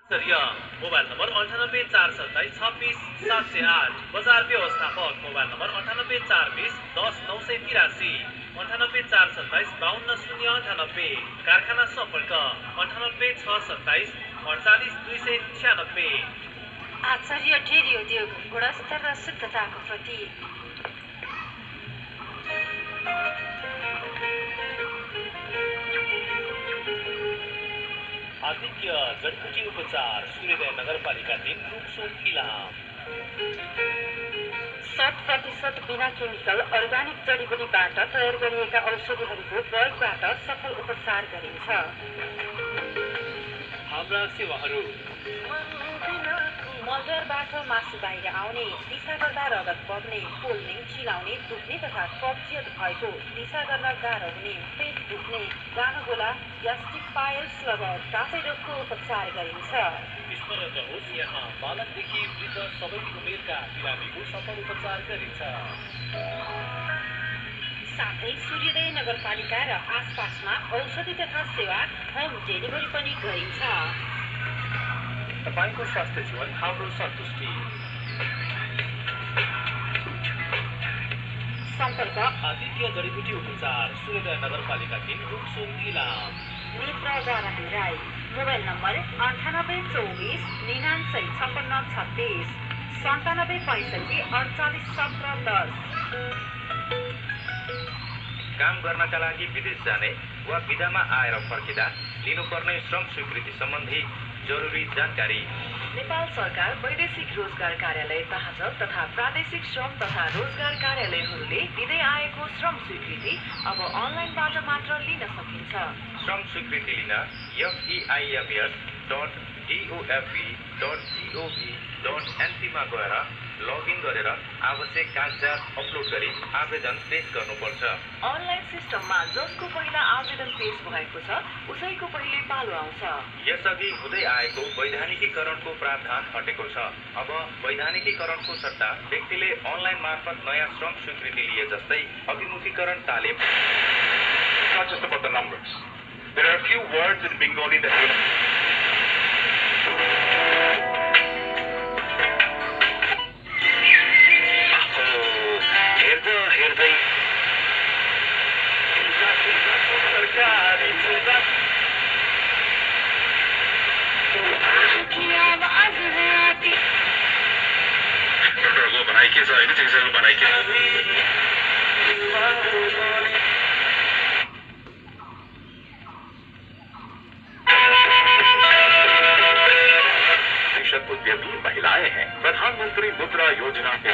स्तरीय mobile number 9847262708। बजार व्यवस्थापक मोबाइल नम्बर 9842010983, 9842752098। कारखाना सम्पर्क 9862748296। आचार्य डेरी उद्योग गुणस्तर र शुद्धताको प्रतीक। आदित्य जडीबुटी उपचार सूर्योदय नगरपालिका 3 रुकसोक इलाम। 100% बिना केमिकल अर्ग्यानिक जडीबुटीबाट तयार गरिएका औषधिहरूको प्रयोगबाट सफल उपचार गरिन्छ। हाम्रा सेवाहरू मलद्वारबाट मासु बाहिर आउने, दिशा गर्दा रगत बग्ने, पोल्ने, चिलाउने, दुख्ने तथा कब्जियत भएको, दिशा गर्न गाह्रो हुने, पेट दुख्ने, गानागोला, ग्यास्ट्रिक पाइल्स लगायत काफे रोगको उपचार गरिन्छ। स्मरण रहोस्, यहाँ बालकदेखि वृद्ध सबै उमेरका बिरामीको सफल उपचार गरिन्छ। साथै सूर्योदय नगरपालिका र आसपासमा औषधि तथा सेवा होम डेलिभरी पनि गरिन्छ। तपाईको स्वास्थ्य जीवन हाम्रो सन्तुष्टि। सम्पर्क आदित्य जडीबुटी उपचार सूर्योदय नगरपालिका 3 रुकसोक इलाम। मित्र गाराही राई। Mobile number 9824995636, 9765481710। काम गर्नका लागि विदेश जाने वा विदामा आएर फर्किँदा लिनुपर्ने श्रम स्वीकृति सम्बन्धी जरुरी जानकारी। नेपाल सरकार वैदेशिक रोजगार कार्यालय तहजब तथा प्रादेशिक श्रम तथा रोजगार कार्यालयहरूले दिँदै आएको श्रम स्वीकृति अब अनलाइनबाट मात्र लिन सकिन्छ। श्रम स्वीकृति लिन feis.dofe.gov.np मा गएर लगइन गरेर आवश्यक कागजात अपलोड गरी आवेदन पेश गर्नुपर्छ। अनलाइन सिस्टममा जसको पहिला आवेदन पेश भएको छ उसैको पहिले पालो आउँछ। यसअघि हुँदै आएको वैधानिकीकरणको प्रावधान हटेको छ। अब वैधानिकीकरणको सट्टा व्यक्तिले अनलाइन मार्फत नयाँ श्रम स्वीकृति लिए जस्तै अभिमुखीकरण तालिम। Not just about the numbers. There are a few words in Bengali that बनाई के छ हैन, ठिकसँग बनाई के उद्यमी महिलाएं हैं। प्रधानमंत्री मुद्रा योजना के